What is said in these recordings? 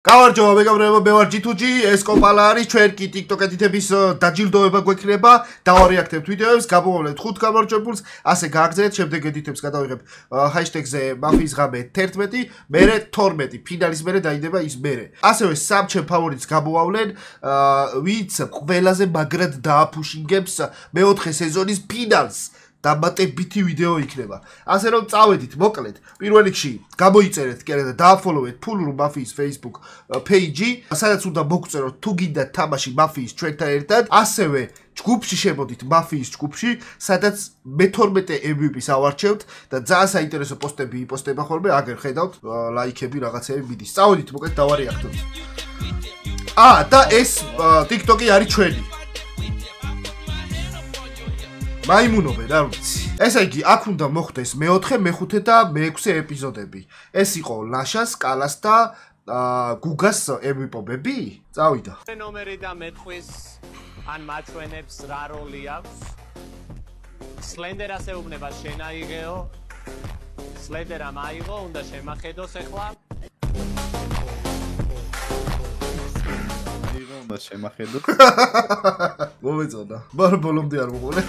Გამარჯობა მეგობრებო, მე ვარ G2G, ეს კომპალა არის, ჩვენ კი TikTok-ეთითების დაჯილდოება გვექნება, დავარეაქტებთ ვიდეოებს, გამოვავლენთ 5 გამარჯვებულს, ასე გააგზავნეთ, შემდეგ ედიტებს გადავიღებ ჰაშტეგზე მაფიის ღამე 11, მერე 12, ფინალის მერე დაიდება ის მერე. ასევე სამ ჩემ ფავორიტს გამოვავლენ, ვინც ყველაზე მაგრად დააფუშინგებს მეოთხე სეზონის ფინალს. დამატებითი ვიდეო იქნება. ასე რომ წავედით, მოკლედ. პირველ რიგში გამოიწერეთ კიდე და დააფოლოვეთ Full Mafia-ის Facebook page-ი, სადაც უნდა მოგწეროთ თუ გინდა თამაში Mafia-ის ჩვენთან ერთად. ასევე ჯგუფში შემოდით Mafia-ის ჯგუფში, სადაც მე-12 MVP-ს ავარჩევთ და ძალიან საინტერესო პოსტები იპოსტება ხოლმე, აგერ ხედავთ, ლაიქები რაღაცები მიდის. წავედით, მოკლედ დავარეაქტებთ. და ეს TikTok-ი არის ჩვენი. მაიმუნობენ, არ ვიცი. ესე იგი, აქ უნდა მოხდეს მე-4, მე-5 და მე-6 ეპიზოდები. ეს იყო ლაშას, კალას და გუგას MVP-ები? წავიდა. ნომერი და მეტყვის ან მაჩვენებს რა როლი აქვს? სლენდერას ეუბნება შენაიღეო. სლენდერა მაიღო, უნდა შემახედოს ახლა. აიღო, უნდა შემახედოს. მომეწონა. მაგრამ ბოლომდე არ მოყოლე.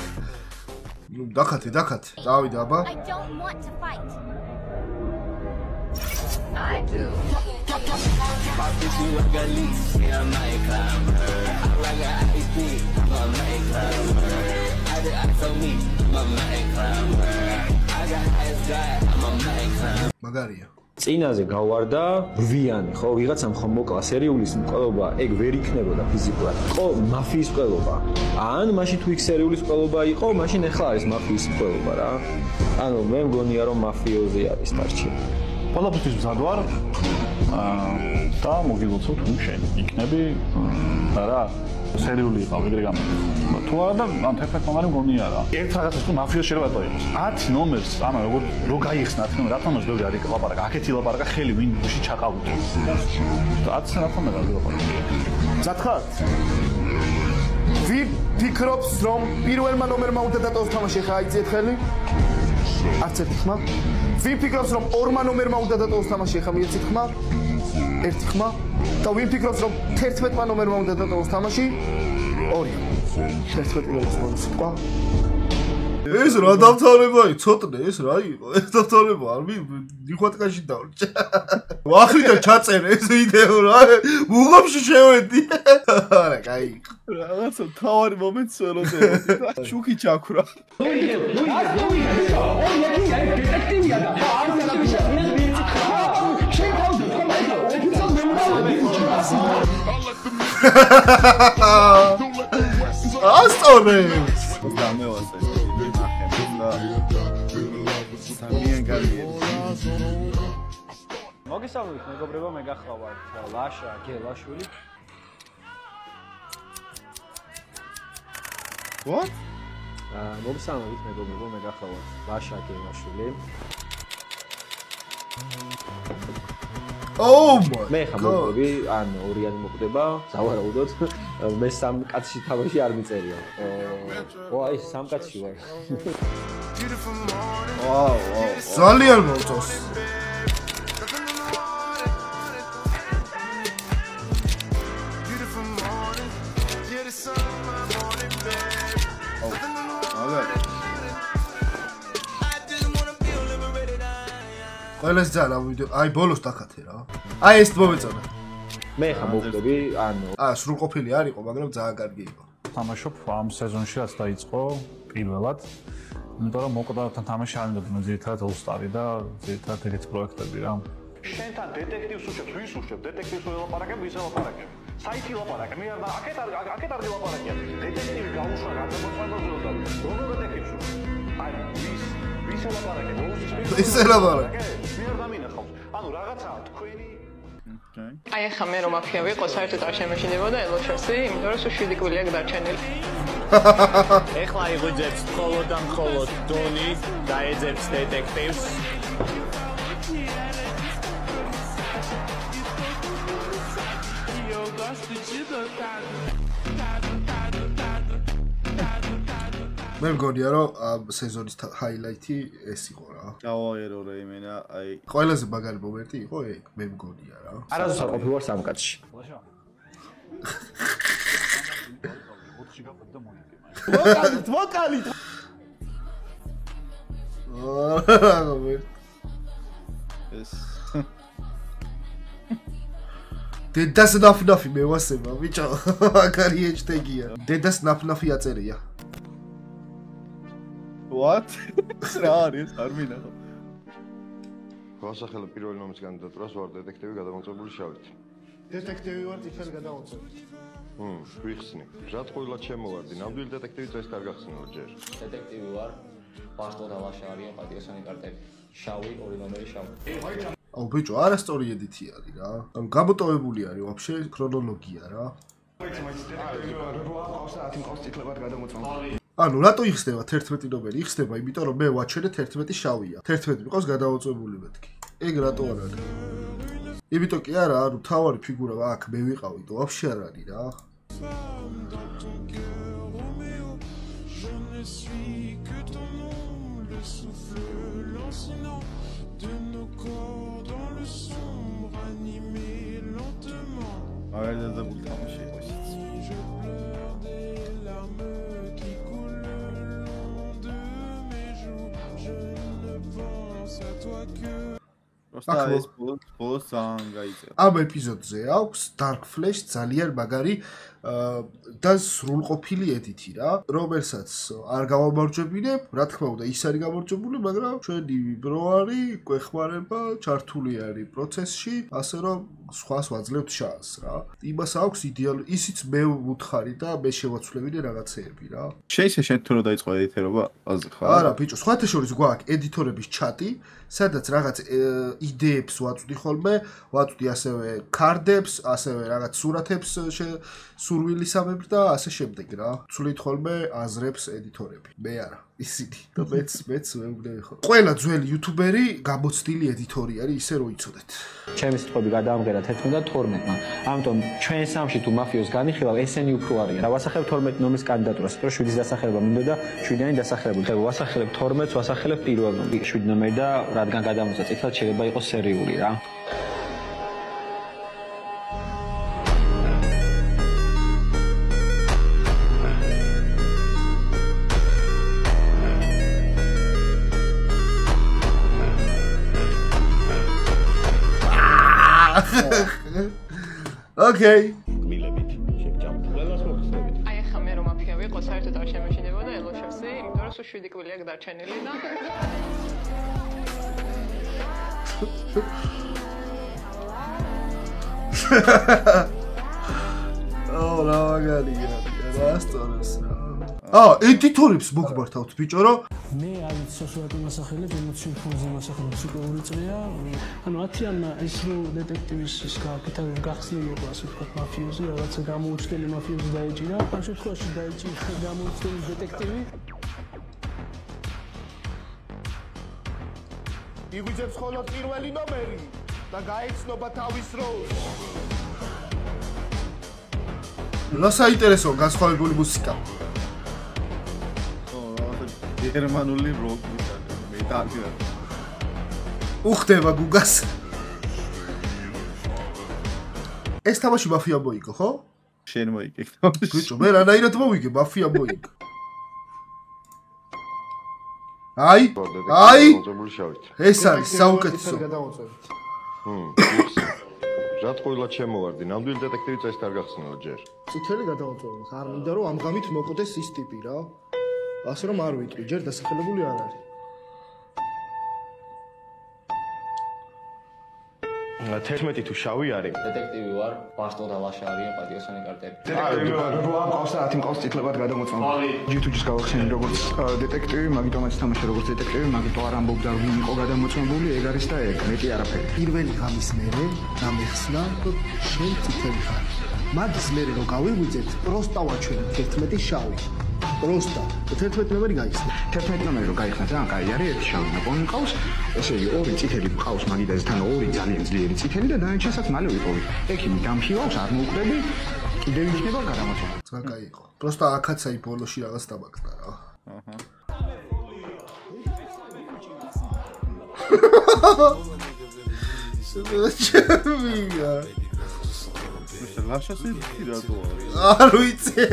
დახათე. დავიდა, აბა. I don't want to fight. I do. My bitch look at Lisa, I'm like her. I like IT, I'm like her. I did I for me, I'm like her. I got eyes guy, I'm like her. მაგარია. წინაზე გავარდა რვიანი, ხო, ვიღაცამ ხომ მოკლა სერიulis მკვლობა, ეგ ვერ იქნებოდა ფიზიკურად. იყო მაფიის მკვლობა. ან მაშინ თუ იქ სერიulis მკვლობა იყო, მაშინ ახლა არის მაფიის მკვლობა რა. ანუ მე მგონია რომ მაფიოზი არის დარჩი. ყველაფერთვის მზად ვარ. და მოგილოცავ თუ შენ იქნები რა სერიული იყავ ეგრე გამოდის. თუ არა და ამ 11 მომარი მგონია რა. ერთ რაღაცას თუ მაფიოზი შეიძლება იყოს. 10 ნომერს, ანუ რო გაიხსნა 10 ნომერი, რატომ ბევრი არის ლაპარაკა, აქეთი ლაპარაკა ხელი ვინ გუში ჩაყავდო. 10 რატომ არ ლაპარაკა. ზათხარ? ვინ ფიქრობს რომ პირველმა ნომერმა უნდა დატოვოს თამაში, ხა აიძიეთ ხელი? არც ერთი ხმა. ვინ ფიქრობს რომ ორმა ნომერმა უნდა დატოვოს თამაში, ხა მიეცით ხმა? ერთი ხმა. და ვინ ფიქრობს რომ 11-მა ნომერმა უნდა დატოვოს თამაში? ორი. 11 ნომერი სიტყვა. ეს რა დამთავრება იცოდნე, ეს რა იყო? ეს დამთავრება არ მიხვატკაში დავრჩა. ვახრიდან ჩაწერე ეს ვიდეო რა. უღობში შევედი. არა, კაი. რაღაცა თავარი მომენტს ველოდებოდი და შუქი ჩაქვრა. ასწორებს. დამევასე. სამიან გალია. მოგესალმებით მეგობრებო, მე გახლავართ ლაშა გელაშვილი. What? მოგესალმებით მეგობრებო, მე გახლავართ ლაშა გელაშვილი. მე ხამოვები, ან ორიანი მოკვდება, სავარაუდოდ. მე სამ კაცში თამაში არ მიწერია. აი, სამ კაცში ვარ. ძალიან მოწონს. ყველას ძალიან ამ ვიდეო, აი ბოლოს დახათე რა. აი ეს მომეწონა. მე ხამოვები, ანუ სრულყოფილი არ იყო, მაგრამ ძალიან კარგი იყო. თამაშობ ამ სეზონში რაც დაიწყო პირველად. იმიტომ რომ მოკვდავთან თამაში არ მინდოდა ძირითადად All-Star-ი და ძირითადად ეგეთი პროექტები რა. შენთან დეტექტივს უშვებ, ვის უშვებ? დეტექტივს ველაპარაკებ, ვის ველაპარაკებ? საითი ლაპარაკე? მე აქეთ არ ველაპარაკე. დეტექტივი გაუშვა გადამოწმებაზე და როგორ დეტექტივს? აი, ვის ველაპარაკე? ის ელაპარაკე. მე არ დამინახავს. ანუ რაღაცაა თქვენი აი ახლა მე რომ მაფია ვიყო, საერთოდ არ შემეშინებოდა ელოშასი, იმიტომ რომ სულ 7 კვირია გადარჩენილი. ეხლა იღვიძებს მხოლოდ და მხოლოდ დონი და ეძებს დეტექტივს. მე მგონია რომ ამ სეზონის ჰაილაითი ეს იყო რა. დავაერო რა იმენა აი ყველაზე მაგარი მომენტი იყო ეგ მე მგონია რა. არასდროს არ ყოფილვარ სამკაცში. ვოკალით ეს დედას ნაფნაფი მევასება ბიჭო მაგარი ეჭტეგია დედას ნაფნაფი აწერია what რა არის არ მინახო გასახელებ პირველი ნომის კანდიდატურას ვარ დეტექტივი გადამოწებული შავით დეტექტივი ვარ წითელი გადამოწებული ვიხსნი ჟატყუილად შემოვარდი ნამდვილი დეტექტივი წეს არ გახსნილა ჯერ დეტექტივი ვარ პასტო და ლაშარია პატიოსანი კარტები შავი ორი ნომერი შავი აუ ბიჭო არასწორი ედიტი არის რა ანუ გამოტოვებული არის ვაფშე ქრონოლოგია რა ანუ რატო იხსნება 11 ნომერი იხსნება იმიტომ რომ მე ვაჩვენე 11 შავია 11 მიყავს გადავაწებული მეთქი ეგ რატო არ არის იმიტომ კი არა ანუ თავარი ფიგურა აქ მე ვიყავი და ვაფშე არ არის რა აღარდებული თამაში იყო ისიც Просто ეს ბოლოს ძალიან გაიწერა. ამ ეპიზოდზე აქვს Dark Flash ძალიან მაგარი და სრულყოფილი ედიტი რა, რომელსაც არ გავამარჯვებინებ, რა თქმა უნდა, ის არის გამარჯვებული, მაგრამ ჩვენი ბროარი გვეხმარება, ჩართული არის პროცესში, ასე რომ სხვას ვაძლევთ შანსს რა. იმას აქვს იდეალური, ისიც მე ვუთხარი და მე შევაცვლებინე რაღაცეები რა. შეიძლება შენ თუ რა დაიწყო ედიტორობა, აზრი ხარ? არა, ბიჭო, სხვათა შორის გვაქვს ედიტორების ჩატი, სადაც რაღაც იდეებს ვაწვდი ხოლმე, ვაწვდი ასევე კარდებს, ასევე რაღაც სურათებს სურვილისამებრ და ასე შემდეგ რა. ცვლით ხოლმე აზრებს ედიტორები. მე არა, ისინი. და მეც მეუბნები ხოლმე. ყველა ძველი იუთუბერი გამოცდილი ედიტორი არის, ისე რომ იცოდეთ. ჩემი სიტყვები გადაამღერა 11-12-მა. ამიტომ ჩვენ სამში თუ მაფიოს განიხილავ, ესენი უფრო არიან. რა ვასახებ 12 ნომის კანდიდატურას, რომ 7-ის დასახელება მინდოდა, 7-იანი დასახელებული. ხება ვასახელებ 12-ს, ვასახელებ პირველ ნომს. 7 ნომერი და რადგან გადამოწა წითლად შეიძლება იყოს სერიული რა. Okay. მილებით შეგჭამთ ყველას მოხსნებით აი ახლა მე რომ მაფია ვიყო საერთოდ არ შემეშინებოდა ელოშევსი იმიტომ რომ 7 კვირია გადარჩენილი და ო რა მაგარია რა სწორებს რა ედიტორებს მოგმართავთ ბიჭო რომ მე არის სასურათო მასახელებს ემოციური ფონზე მასახელებს უკვე ორი წლია ანუ 10-იანმა ის რო დეტექტივის ის გახსნილიყო ასე ვთქვათ მაფიოზი რაღაცა გამოუჩდელი მაფიოზი დაეჭირა ამ შემთხვევაში დაეჭირა გამოუჩდელი დეტექტივი იგვიძებს ხოლმე პირველი ნომერი და გაეცნობა თავის როლს რა საინტერესო განსხვავებული მუსიკა გერმანული როკი მეტალი უხდება გუგას ეს თამაში მაფია მოიგო ხო? შენ მოიგე ბიჭო მე რანაირად მოვიგე მაფია მოიგო აი ეს არის საუკეთესო ჟატყუილად შემოვარდი ნამდვილი დეტექტივი წეს არ გახსნილა ჯერ წითელი გადავაწვევ არ მინდა რომ ამ გამით მოკვდეს ის ტიპი რა ასე რომ არ ვიტყვი ჯერ დასახელებული არ არის 11 თუ შავი არის დეტექტივი ვარ პასტო და ლაშარია პატიოსანი კარტები დეტექტივი ვარ რო ამყავს და 10 მყავს წითლებად გადამოწმებული YouTube-ს გავახსენე როგორც დეტექტივი მაგიტომაც თამაში როგორც დეტექტივი მაგიტო არ ამბობდა რომ იყო გადამოწმებული ეგ არის და ეგ მეტი არაფერი პირველი ღამის მერე გამიხსნა რომ შენ წითელი ხარ მაგის მერე რო გავიღვიძეთ პროსტა ვაჩვენე 11 შავი პროსტა 11 ნომერი გაიხსნა 11 ნომერი რო გაიხსნა ძალიან კაი არის ერთი შავი ნაპოვნი მყავს ესე იგი ორი წითელი მყავს მაგიტაზე თან ორი ძალიან ძლიერი წითელი და დანარჩენსაც მალე ვიპოვი ექიმი გამხილავს არ მოვკვდები კიდევ იქნება გადამოწმებული ძალიან კაი იყო პროსტა აქაც აი ბოლოში რაღაც დამაგდა რა აჰა. შემიია. ლაშას იცი რატო არის? არ ვიცი.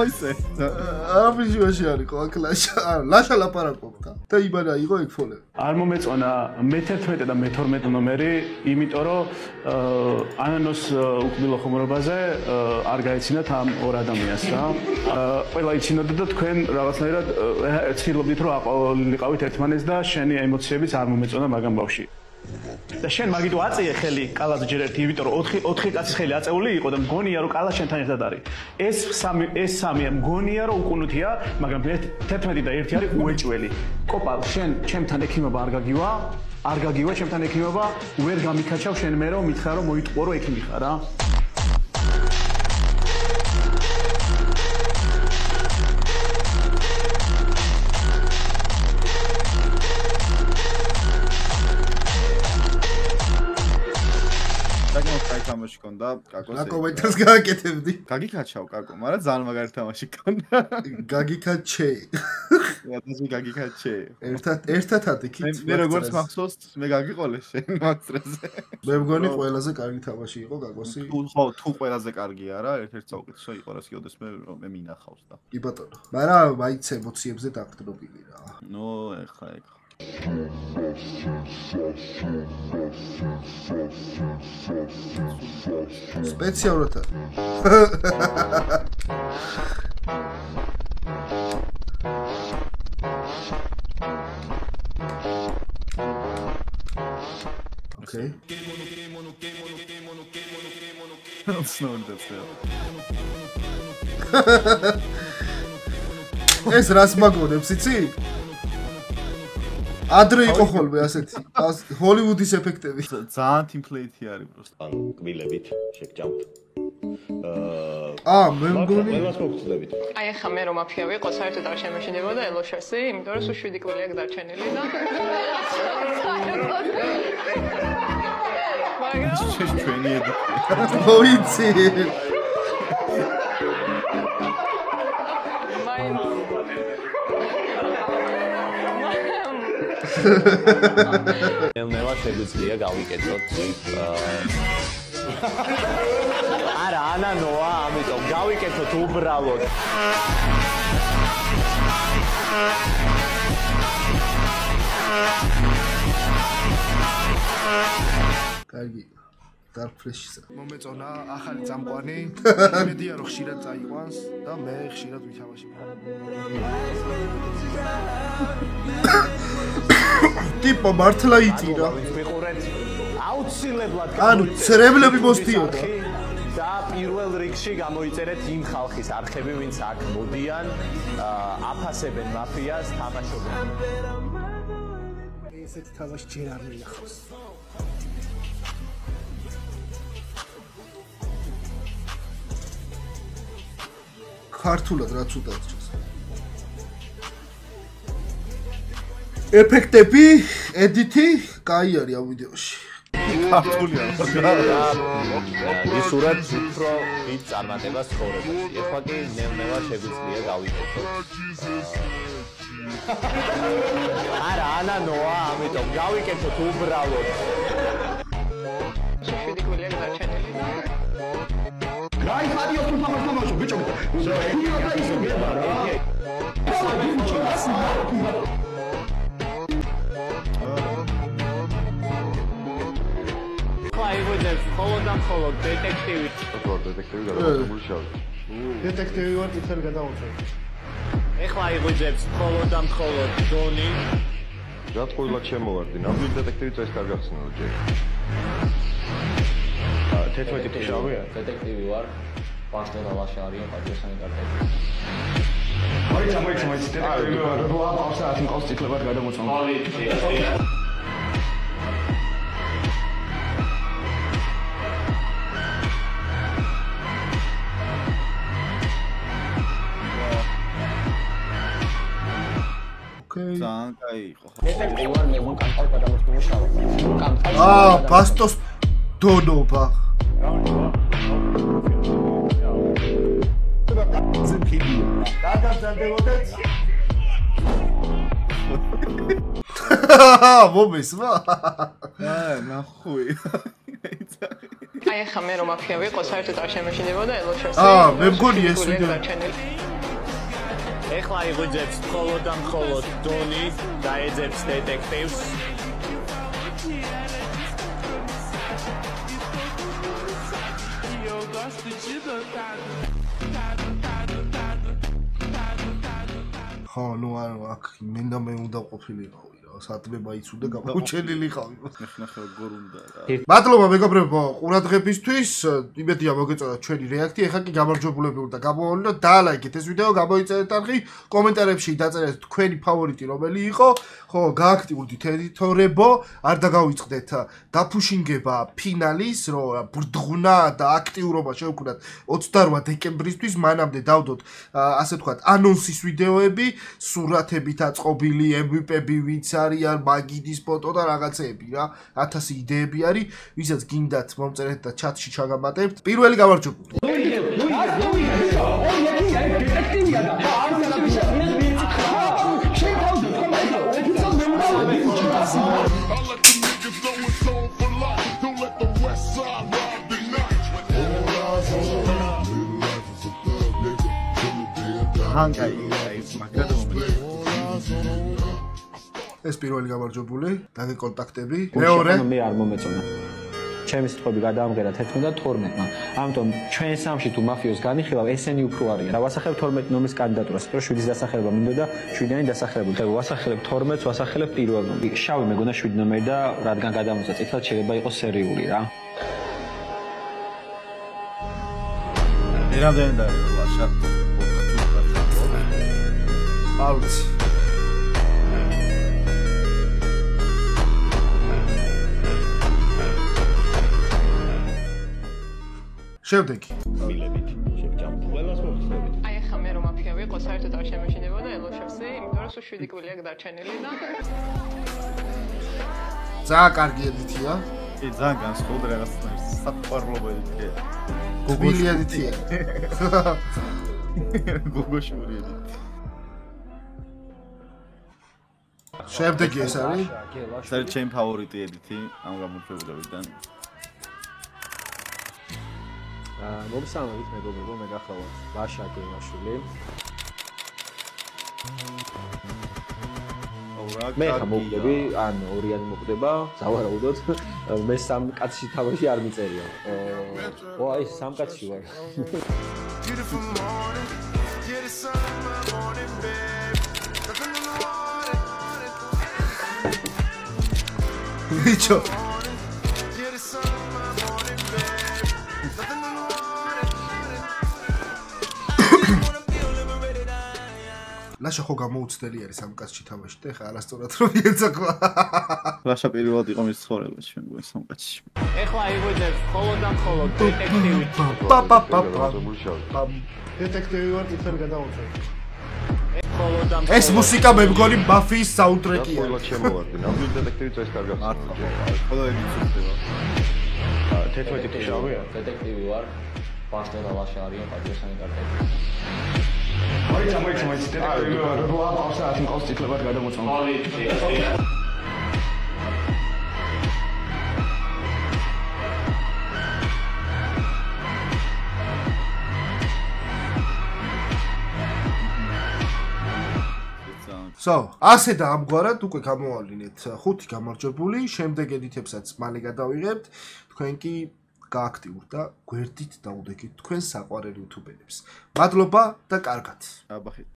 ოიცე. აბიჟუაში არის ხო აქ ლაშა ლაპარაკობდა და იბანა იყო ეგ ფოლები. არ მომეწონა მე-11 და მე-12 ნომერი, იმიტომ რომ ანანოს უკბილო ხუმრობაზე არ გაიცინათ ამ ორ ადამიანს რა. ყველა იცინოდა და თქვენ რაღაცნაირად ცდილობდით რომ აყოლიყავით ერთმანეთს და შენი ემოციებიც არ მომეწონა მაგამ ბავში. და შენ მაგით ვაწიე ხელი კალას ჯერ ერთი, იმიტომ რომ 4 კაცის ხელი აწეული იყო და მგონია რომ კალა შენთან ერთად არის. ეს სამი მგონია რომ უკუნუთია, მაგრამ 11 და 1 არის უეჭველი. კოპალ, შენ ჩემთან ექიმობა არ გაგივა ჩემთან ექიმობა, ვერ გამიქაჩავ შენ მე რომ მითხრა რომ მოიტყო რომ ექიმი ხარ რა. თამაში კონდა კაკოს. რა კომენტარს გააკეთებდი? გაგიქაჩავ კაკო, მაგრამ ძალიან მაგარი თამაში კონდა. გაგიქაჩე. რატომ გაგიქაჩე? ერთად ატიქით. მე როგორც მახსოვს, მე გაგიყოლე შენ მაგსტრაზე. მე მგონი ყველაზე კარგი თამაში იყო კაკოსი. თუ ყველაზე კარგი არა, ერთ-ერთი საუკეთესო იყო რა სიოდეს მე მინახავს და. კი ბატონო. მაგრამ მაინც ემოციებზე დაგდრობილი რა. ნო ეხა სპეციალურად ოკეი ეს რას მაგონებს იცი? ადრე იყო ხოლმე ასეთი ჰოლივუდის ეფექტები. ძალიან ტიმპლეიტი არის პროსტა. ანუ კბილებით შეგჭამთ. მე მგონი ყველას მოგწდებით. აი ახლა მე რომ მაფია ვიყო, საერთოდ არ შემეშინებოდა ელოშასი, იმიტომ რომ სულ 7 კვირა აქვს დარჩენილი და ჩვენი ედი. ვიცი. ნელა შეგვიძლია გავიკეთოთ. არა, ანანოა, ამიტომ გავიკეთოთ უბრალოდ. კარგი. Dark Flash-ისა. მომეწონა ახალი წამყვანი. იმედია რომ ხშირად წაიყვანს და მე ხშირად ვითამაშებ. ტიპა მართლა იტირა. ვიყურეთ აუცილებლად ანუ ცრემლები მოსდიოდა. და პირველ რიგში გამოიწერეთ იმ ხალხის არხები, ვინც აქ მოდიან, აფასებენ მაფიას, თამაშობენ. ესეთი თამაში ჯერ არ მიახავს. ქართულად რაც უდაჭრეს. ეფექტები, ედიტი, კაი არის ამ ვიდეოში. ქართულია. ისურად უფრო დიდ წარმატებას ცხოვრებაში. ეხლა კი ნელა შეგვიძლია გავიკეთოთ. არა, ანანოა, ამიტომ გავიკეთოთ უბრალოდ. 7 კვირა აქვს დარჩენილი. Gai radio tu tamaşo bicho. Ura iso geba ra. აიღოძებს ხოლოდ დეტექტივი. დეტექტივი გადავწყვეტ შავ. დეტექტივი ვარ თითქოს გადავწყვეტ. ეხლა აიღოძებს ხოლოდ დონი. გატყუილად შემოვარდი. ნამდვილი დეტექტივი წეს კარგად ხსნილა ჯერ. 11 თუ შავია? დეტექტივი ვარ. პასტორა ლაშა არის პატრიოტული კარტელი. მოიცა დეტექტივი ვარ. რა პავსა ახლა კონსტიტუციებად გადამოწმო. ძალიან კაი იყო. დეტექტივი ვარ, მე მონ კანტალ გადამოწმო. ბასტოს დონობა. ხიდია. გაგაბზარდებოდეთ. მომესმა? ნახუი. აი ახლა მე რომ მაფია ვიყო, საერთოდ არ შემეშინდებოდა ელოშორსი. მე მგონი ეს ვიდეო. ეხლა იღვიძებს მხოლოდ და მხოლოდ დონი და ეძებს დეტექტივს. ხო, ნუ არ აქ მინდა მე უნდა ყოფილიყავი რა, სადმება იცოდა გამოჩენილიყავი. ნახე გორუნდა რა. მადლობა მეგობრებო, ყურადღებისთვის. იმედია მოგეწონათ ჩვენი რეაქცია. ეხლა კი გამარჯვებულები უნდა გამოვავლინოთ. დაალაიქეთ ეს ვიდეო, გამოიწერეთ არხი, კომენტარებში დაწერეთ თქვენი ფავორიტი რომელი იყო. ხო, გააქტიურდით ედიტორებო, არ დაგავიწყდეთ დაფუშინგება ფინალის, რომ ბრდღნა და აქტიურობა შევქმნათ 28 დეკემბრისთვის, მანამდე დავდოთ ასე ვთქვათ, ანონსის ვიდეოები, სურათებით აწყობილი MVP-ები, ვინც არიან, მაგიდის ფოტო და რაღაცეები რა. 1000 იდეები არის, ვისაც გინდათ მომწერეთ და ჩატში ჩაგამატებთ. პირველი გამარჯვებული. ეს პირველი გამარჯვებული, დაგეკონტაქტები. მეორე მე არ მომეწონა. ჩემი სიტყვები გადაამღერა 11-12-მა. ამიტომ ჩვენ სამში თუ მაფიოს განიხილავ, ესენი უფრო არიან. რა ვასახებ 12 ნომრის კანდიდატურას, რომ 7-ის დასახელება მინდოდა, 7-იანი დასახელება. ხება ვასახელებ 12-ს, ვასახელებ პირველ ნომრს. შავი მეგონა 7 ნომერი და რადგან გადამოწა წითლად შეიძლება იყოს სერიული რა. ერამდენი და ლაშა. აუც. შევდეგი. მილებით, შევჭამ. ყველას მოგხსნებით. აი ახლა მე რომ მაფია ვიყო, საერთოდ არ შემეშინდებოდა ელოშორსი, იმიტომ რომ 7 კვირია გადარჩენილი და ძალიან კარგი ედიტია. ძალიან განსხვავდა რაღაცნაირად საყვარლობა ედიტია. გოგოშული ედიტია. გოგოშული ედიტია. შევდეგი ეს არის? ეს არის ჩემი ფავორიტი ედიტი ამ გამარჯვებულებიდან. მოგესალმებით მეგობრებო, მე გახლავართ ლაშა გელაშვილი. მე ხამოვიდები, ან ორიანი მოკვდება, სავარაუდოდ. მე სამ კაცში თამაში არ მიწერია. აი სამ კაცში ვარ. ბიჭო ლაშა ხო გამოუცდელი არის ამ კაცში თამაში და ეხა არასწორად რომ იეცაკვა. ლაშა პირველად იყო მის ცხოვრებაში, მე მგონი ამ კაცში. ეხლა იღვიძებს მხოლოდ და მხოლოდ დეტექტივი. დეტექტივი ვარ, თვითონ გადავუწევ. ეს მუსიკა მე მგონი მაფიის საუნდტრეკია. ყველა შემოვარდი, ნამდვილ დეტექტივი წეს კარგად. მართლა. ყველა ედიცურდება. 11 შავია, დეტექტივი ვარ. პასტა და ლაშა არიან პატრიოტული კარტები. მოიცა დეტექტივი ვარ, რა პავსა ათი ყავს ციკლებად გადამოწმო. So, ასე და ამგვარად უკვე გამოვავლინეთ 5 გამარჯვებული, შემდეგ ედიტებსაც მალე გადავიღებთ. თქვენ კი გააქტიურთ და გვერდით დაუდეკით თქვენ საყვარელ იუთუბერებს. მადლობა და კარგად. აბახით.